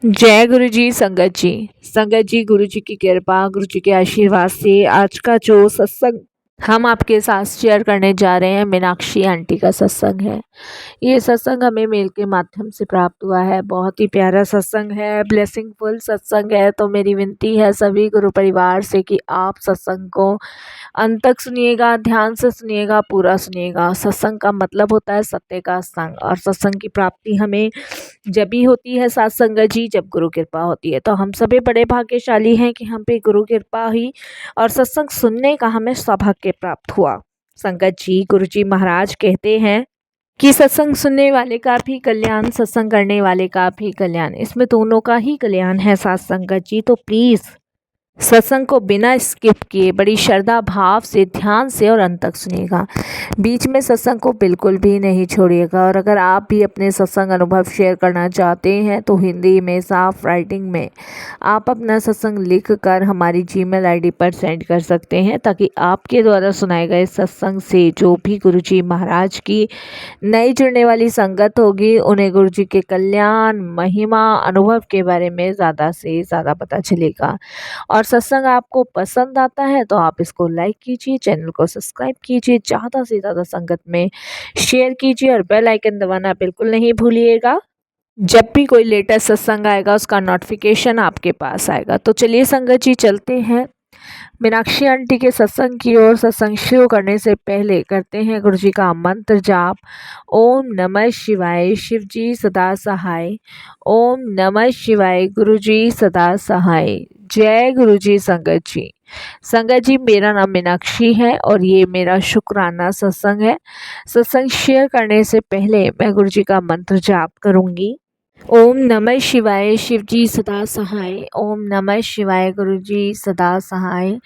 जय गुरु जी। संगत जी गुरु जी की कृपा, गुरु जी के आशीर्वाद से आज का जो सत्संग हम आपके साथ शेयर करने जा रहे हैं, मीनाक्षी आंटी का सत्संग है। ये सत्संग हमें मेल के माध्यम से प्राप्त हुआ है। बहुत ही प्यारा सत्संग है, ब्लेसिंगफुल सत्संग है। तो मेरी विनती है सभी गुरु परिवार से कि आप सत्संग को अंत तक सुनिएगा, ध्यान से सुनिएगा, पूरा सुनिएगा। सत्संग का मतलब होता है सत्य का संग, और सत्संग की प्राप्ति हमें जब भी होती है साथ संगत जी, जब गुरु कृपा होती है। तो हम सभी बड़े भाग्यशाली हैं कि हम पे गुरु कृपा हुई और सत्संग सुनने का हमें सौभाग्य प्राप्त हुआ। संगत जी, गुरु जी महाराज कहते हैं कि सत्संग सुनने वाले का भी कल्याण, सत्संग करने वाले का भी कल्याण, इसमें दोनों का ही कल्याण है साथ संगत जी। तो प्लीज़ सत्संग को बिना स्किप किए बड़ी श्रद्धा भाव से, ध्यान से और अंत तक सुनिएगा। बीच में सत्संग को बिल्कुल भी नहीं छोड़िएगा। और अगर आप भी अपने सत्संग अनुभव शेयर करना चाहते हैं तो हिंदी में साफ राइटिंग में आप अपना सत्संग लिख कर हमारी जीमेल आईडी पर सेंड कर सकते हैं, ताकि आपके द्वारा सुनाए गए सत्संग से जो भी गुरुजी महाराज की नई जुड़ने वाली संगत होगी, उन्हें गुरुजी के कल्याण, महिमा, अनुभव के बारे में ज़्यादा से ज़्यादा पता चलेगा। और सत्संग आपको पसंद आता है तो आप इसको लाइक कीजिए, चैनल को सब्सक्राइब कीजिए, ज़्यादा से ज़्यादा संगत में शेयर कीजिए और बेल आइकन दबाना बिल्कुल नहीं भूलिएगा। जब भी कोई लेटेस्ट सत्संग आएगा उसका नोटिफिकेशन आपके पास आएगा। तो चलिए संगत जी, चलते हैं मीनाक्षी आंटी के सत्संग की ओर। सत्संग शुरू करने से पहले करते हैं गुरु जी का मंत्र जाप। ओम नमः शिवाय, शिव जी सदा सहाय। ओम नमः शिवाय, गुरु जी सदा सहाय। जय गुरु जी। संगत जी, मेरा नाम मीनाक्षी है और ये मेरा शुक्राना सत्संग है। सत्संग शेयर करने से पहले मैं गुरु जी का मंत्र जाप करूंगी। ओम नमः शिवाय, शिव जी सदा सहाय। ओम नमः शिवाय, गुरु जी सदा सहाय।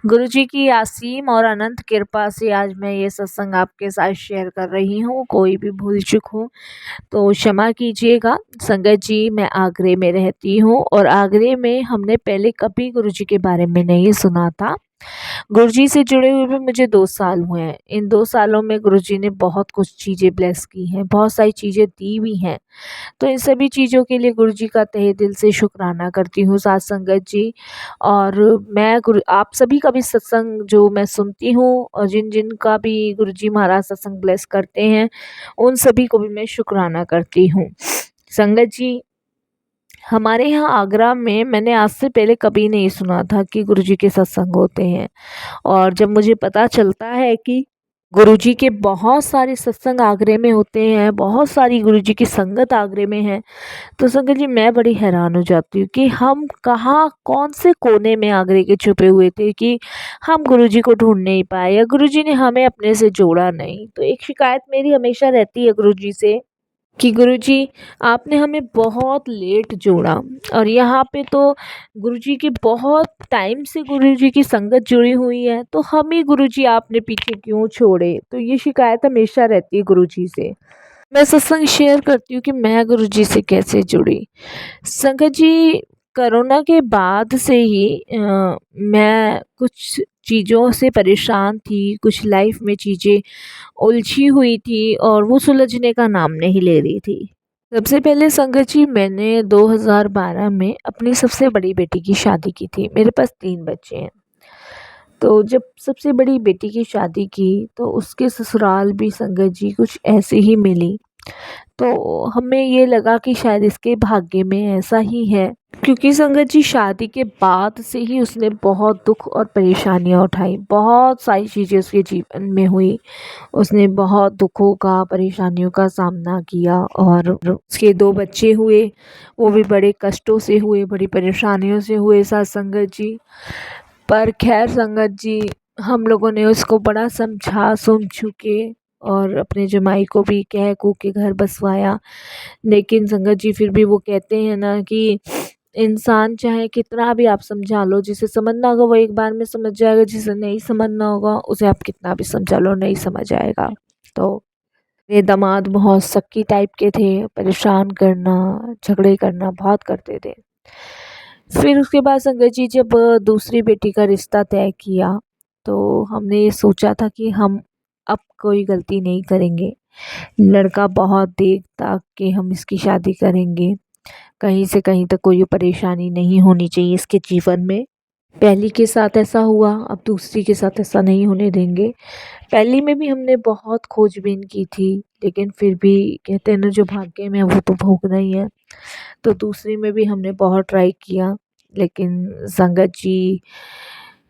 गुरु जी की असीम और अनंत कृपा से आज मैं ये सत्संग आपके साथ शेयर कर रही हूँ। कोई भी भूल चूक हो तो क्षमा कीजिएगा। संगत जी, मैं आगरे में रहती हूँ और आगरे में हमने पहले कभी गुरु जी के बारे में नहीं सुना था। गुरुजी से जुड़े हुए भी मुझे 2 साल हुए हैं। इन 2 सालों में गुरुजी ने बहुत कुछ चीज़ें ब्लेस की हैं, बहुत सारी चीज़ें दी भी हैं। तो इन सभी चीज़ों के लिए गुरुजी का तहे दिल से शुक्राना करती हूँ साथ संगत जी। और मैं गुरु आप सभी का भी सत्संग जो मैं सुनती हूँ और जिन का भी गुरुजी महाराज सत्संग ब्लेस करते हैं, उन सभी को भी मैं शुक्राना करती हूँ। संगत जी, हमारे यहाँ आगरा में मैंने आज से पहले कभी नहीं सुना था कि गुरुजी के सत्संग होते हैं। और जब मुझे पता चलता है कि गुरुजी के बहुत सारे सत्संग आगरे में होते हैं, बहुत सारी गुरुजी की संगत आगरे में है, तो संगत जी मैं बड़ी हैरान हो जाती हूँ कि हम कहाँ कौन से कोने में आगरे के छुपे हुए थे कि हम गुरुजी को ढूंढ नहीं पाए या गुरुजी ने हमें अपने से जोड़ा नहीं। तो एक शिकायत मेरी हमेशा रहती है गुरुजी से कि गुरुजी आपने हमें बहुत लेट जोड़ा, और यहाँ पे तो गुरुजी की बहुत टाइम से गुरुजी की संगत जुड़ी हुई है, तो हम ही गुरुजी आपने पीछे क्यों छोड़े। तो ये शिकायत हमेशा रहती है गुरुजी से। मैं सत्संग शेयर करती हूँ कि मैं गुरुजी से कैसे जुड़ी। संगत जी, कोरोना के बाद से ही मैं कुछ चीज़ों से परेशान थी, कुछ लाइफ में चीज़ें उलझी हुई थी और वो सुलझने का नाम नहीं ले रही थी। सबसे पहले संगत जी, मैंने 2012 में अपनी सबसे बड़ी बेटी की शादी की थी। मेरे पास 3 बच्चे हैं। तो जब सबसे बड़ी बेटी की शादी की तो उसके ससुराल भी संगत जी कुछ ऐसे ही मिली। तो हमें ये लगा कि शायद इसके भाग्य में ऐसा ही है, क्योंकि संगत जी शादी के बाद से ही उसने बहुत दुख और परेशानियां उठाई। बहुत सारी चीज़ें उसके जीवन में हुई। उसने बहुत दुखों का, परेशानियों का सामना किया और उसके 2 बच्चे हुए, वो भी बड़े कष्टों से हुए, बड़ी परेशानियों से हुए साथ संगत जी। पर खैर संगत जी, हम लोगों ने उसको बड़ा समझा समझू के और अपने जमाई को भी कह कू के घर बसवाया। लेकिन संगत जी, फिर भी वो कहते हैं ना कि इंसान चाहे कितना भी आप समझा लो, जिसे समझना होगा वो एक बार में समझ जाएगा, जिसे नहीं समझना होगा उसे आप कितना भी समझा लो नहीं समझ आएगा। तो ये दामाद बहुत शक्की टाइप के थे, परेशान करना, झगड़े करना बहुत करते थे। फिर उसके बाद संगत जी, जब दूसरी बेटी का रिश्ता तय किया तो हमने ये सोचा था कि हम अब कोई गलती नहीं करेंगे। लड़का बहुत देख दाख के हम इसकी शादी करेंगे। कहीं से कहीं तक कोई परेशानी नहीं होनी चाहिए इसके जीवन में। पहली के साथ ऐसा हुआ, अब दूसरी के साथ ऐसा नहीं होने देंगे। पहली में भी हमने बहुत खोजबीन की थी, लेकिन फिर भी कहते हैं ना, जो भाग्य में है वो तो भोगना ही है। तो दूसरी में भी हमने बहुत ट्राई किया, लेकिन संगत जी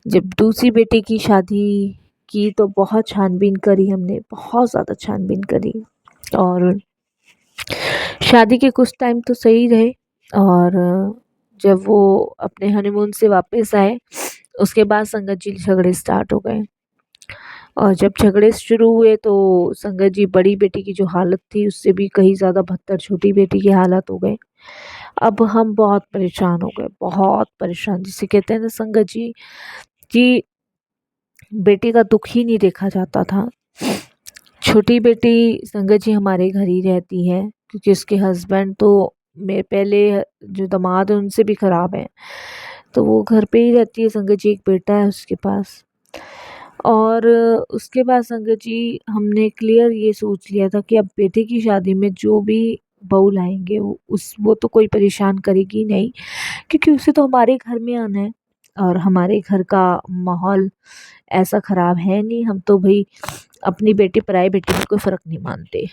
जब दूसरी बेटी की शादी की तो बहुत छानबीन करी हमने, बहुत ज़्यादा छानबीन करी। और शादी के कुछ टाइम तो सही रहे, और जब वो अपने हनीमून से वापस आए उसके बाद संगत जी झगड़े स्टार्ट हो गए। और जब झगड़े शुरू हुए तो संगत जी बड़ी बेटी की जो हालत थी उससे भी कहीं ज़्यादा बदतर छोटी बेटी की हालत हो गई। अब हम बहुत परेशान हो गए, बहुत परेशान, जिसे कहते हैं ना संगत जी कि बेटी का दुख ही नहीं देखा जाता था। छोटी बेटी संगत जी हमारे घर ही रहती है, क्योंकि उसके हस्बैंड तो मेरे पहले जो दामाद है उनसे भी ख़राब हैं, तो वो घर पे ही रहती है। संगत जी एक बेटा है उसके पास। और उसके बाद संगत जी हमने क्लियर ये सोच लिया था कि अब बेटे की शादी में जो भी बहू लाएंगे वो तो कोई परेशान करेगी नहीं, क्योंकि उसे तो हमारे घर में आना है, और हमारे घर का माहौल ऐसा ख़राब है नहीं। हम तो भाई अपनी बेटी पराई बेटी में कोई फ़र्क नहीं मानते।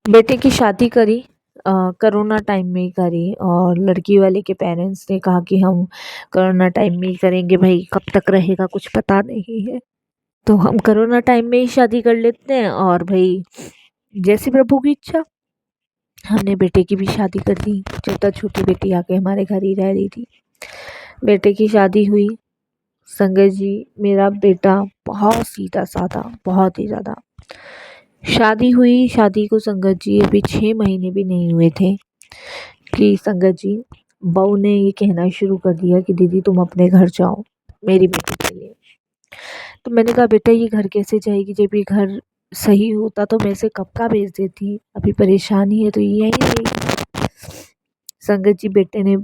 बेटे की शादी करी, कोरोना टाइम में ही करी, और लड़की वाले के पेरेंट्स ने कहा कि हम कोरोना टाइम में ही करेंगे, भाई कब तक रहेगा कुछ पता नहीं है, तो हम कोरोना टाइम में ही शादी कर लेते हैं। और भाई जैसी प्रभु की इच्छा, हमने बेटे की भी शादी कर दी, जब तक छोटी बेटी आके हमारे घर ही रह रही थी। बेटे की शादी हुई। संगत जी मेरा बेटा बहुत सीधा साधा, बहुत ही ज़्यादा। शादी हुई, शादी को संगत जी अभी 6 महीने भी नहीं हुए थे कि संगत जी बहू ने ये कहना शुरू कर दिया कि दीदी तुम अपने घर जाओ मेरी बेटी के लिए। तो मैंने कहा बेटा ये घर कैसे जाएगी, जब ये घर सही होता तो मैं इसे कब का भेज देती, अभी परेशानी है तो ये यहीं रहेगी। संगत जी बेटे ने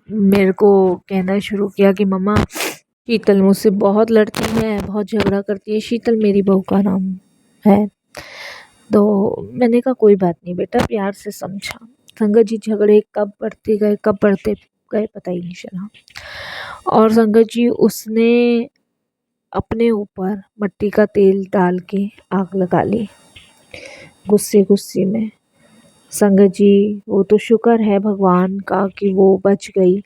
मेरे को कहना शुरू किया कि मम्मा शीतल मुझसे बहुत लड़ती है, बहुत झगड़ा करती है, शीतल मेरी बहू का नाम है। तो मैंने कहा कोई बात नहीं बेटा, प्यार से समझा। संगत जी झगड़े कब बढ़ते गए, कब बढ़ते गए पता ही नहीं चला। और संगत जी उसने अपने ऊपर मिट्टी का तेल डाल के आग लगा ली, गुस्से गुस्से में। संगत जी वो तो शुक्र है भगवान का कि वो बच गई,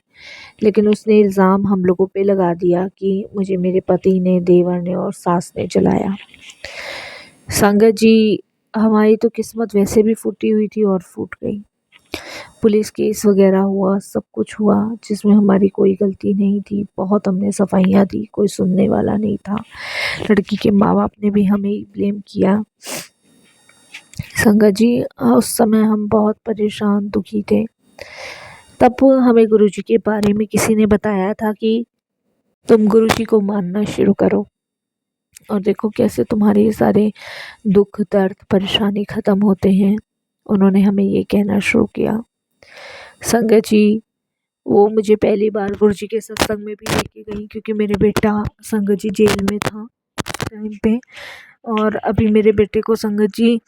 लेकिन उसने इल्ज़ाम हम लोगों पे लगा दिया कि मुझे मेरे पति ने, देवर ने और सास ने जलाया। संगत जी हमारी तो किस्मत वैसे भी फूटी हुई थी और फूट गई। पुलिस केस वगैरह हुआ, सब कुछ हुआ, जिसमें हमारी कोई गलती नहीं थी। बहुत हमने सफाइयाँ दी, कोई सुनने वाला नहीं था। लड़की के माँ बाप ने भी हमें ही ब्लेम किया। संगत जी उस समय हम बहुत परेशान दुखी थे। तब हमें गुरुजी के बारे में किसी ने बताया था कि तुम गुरुजी को मानना शुरू करो, और देखो कैसे तुम्हारे ये सारे दुख दर्द परेशानी ख़त्म होते हैं। उन्होंने हमें ये कहना शुरू किया। संगत जी वो मुझे पहली बार गुरुजी के सत्संग में भी लेके गई, क्योंकि मेरे बेटा संगत जी जेल में था उस टाइम पे। और अभी मेरे बेटे को संगत जी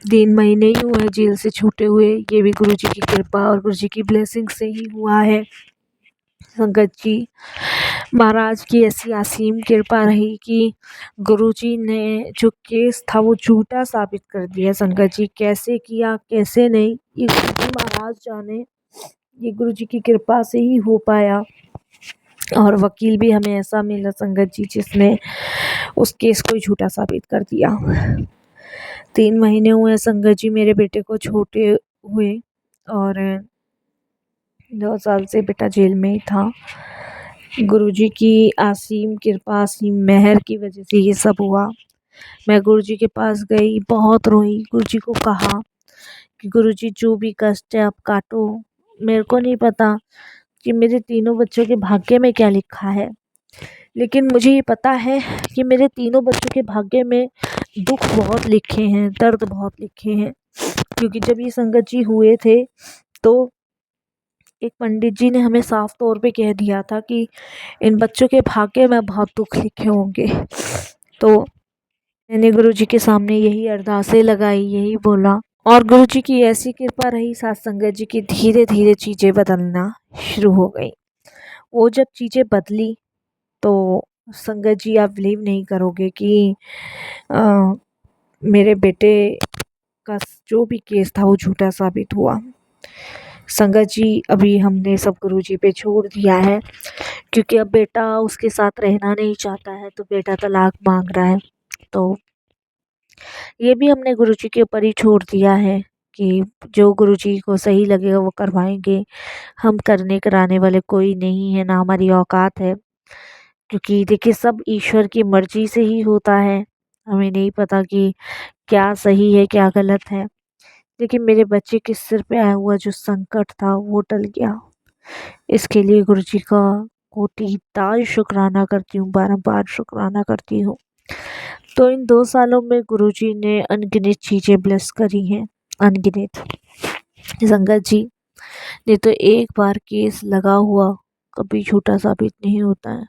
3 महीने ही हुए जेल से छूटे हुए, ये भी गुरुजी की कृपा और गुरुजी की ब्लेसिंग से ही हुआ है। संगत जी महाराज की ऐसी असीम कृपा रही कि गुरुजी ने जो केस था वो झूठा साबित कर दिया। संगत जी कैसे किया कैसे नहीं, ये गुरुजी महाराज जाने, ये गुरुजी की कृपा से ही हो पाया। और वकील भी हमें ऐसा मिला संगत जी जिसने उस केस को ही झूठा साबित कर दिया। 3 महीने हुए संगत जी मेरे बेटे को छोटे हुए, और 2 साल से बेटा जेल में ही था। गुरुजी की असीम कृपा, असीम मेहर की वजह से ये सब हुआ। मैं गुरुजी के पास गई, बहुत रोई, गुरुजी को कहा कि गुरुजी जो भी कष्ट है आप काटो। मेरे को नहीं पता कि मेरे तीनों बच्चों के भाग्य में क्या लिखा है, लेकिन मुझे ये पता है कि मेरे तीनों बच्चों के भाग्य में दुख बहुत लिखे हैं, दर्द बहुत लिखे हैं। क्योंकि जब ये संगत जी हुए थे तो एक पंडित जी ने हमें साफ तौर पे कह दिया था कि इन बच्चों के भाग्य में बहुत दुख लिखे होंगे। तो मैंने गुरुजी के सामने यही अरदासें लगाई, यही बोला, और गुरु जी की ऐसी कृपा रही साथ संगत जी की, धीरे धीरे चीज़ें बदलना शुरू हो गई। वो जब चीज़ें बदली तो संगत जी आप बिलीव नहीं करोगे कि अ, मेरे बेटे का जो भी केस था वो झूठा साबित हुआ। संगत जी अभी हमने सब गुरु जी पे छोड़ दिया है, क्योंकि अब बेटा उसके साथ रहना नहीं चाहता है, तो बेटा तलाक मांग रहा है। तो ये भी हमने गुरुजी के ऊपर ही छोड़ दिया है कि जो गुरुजी को सही लगेगा वो करवाएंगे। हम करने कराने वाले कोई नहीं है, ना हमारी औकात है, क्योंकि देखिए सब ईश्वर की मर्जी से ही होता है। हमें नहीं पता कि क्या सही है क्या गलत है। लेकिन मेरे बच्चे के सिर पे आया हुआ जो संकट था वो टल गया। इसके लिए गुरुजी का कोटि ताज शुक्राना करती हूँ, बारंबार शुक्राना करती हूँ। तो इन 2 सालों में गुरुजी ने अनगिनत चीज़ें ब्लेस करी हैं, अनगिनत। संगत जी ने तो एक बार केस लगा हुआ कभी झूठा साबित नहीं होता है,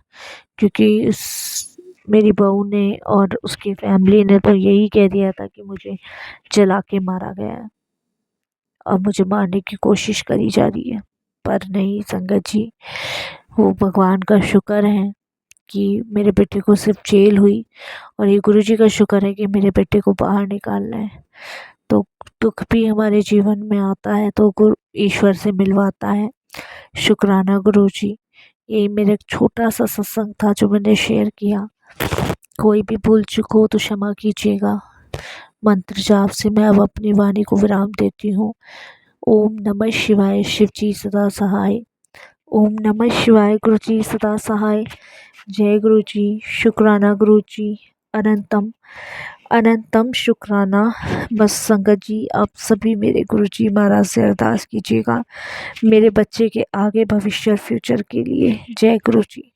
क्योंकि उस मेरी बहू ने और उसकी फैमिली ने तो यही कह दिया था कि मुझे जला के मारा गया है और मुझे मारने की कोशिश करी जा रही है। पर नहीं संगत जी, वो भगवान का शुक्र है कि मेरे बेटे को सिर्फ जेल हुई, और ये गुरुजी का शुक्र है कि मेरे बेटे को बाहर निकालना है। तो दुख भी हमारे जीवन में आता है तो गुरु ईश्वर से मिलवाता है। शुक्राना गुरुजी। ये मेरा एक छोटा सा सत्संग था जो मैंने शेयर किया। कोई भी भूल चूक हो तो क्षमा कीजिएगा। मंत्र जाप से मैं अब अपनी वाणी को विराम देती हूँ। ओम नमः शिवाय, शिव जी सदा सहाय। ओम नमः शिवाय, गुरु जी सदा सहाय। जय गुरु जी, शुक्राना गुरु जी, अनंतम अनंतम शुक्राना। बस संगत जी आप सभी मेरे गुरु जी महाराज से अरदास कीजिएगा मेरे बच्चे के आगे भविष्य फ्यूचर के लिए। जय गुरु जी।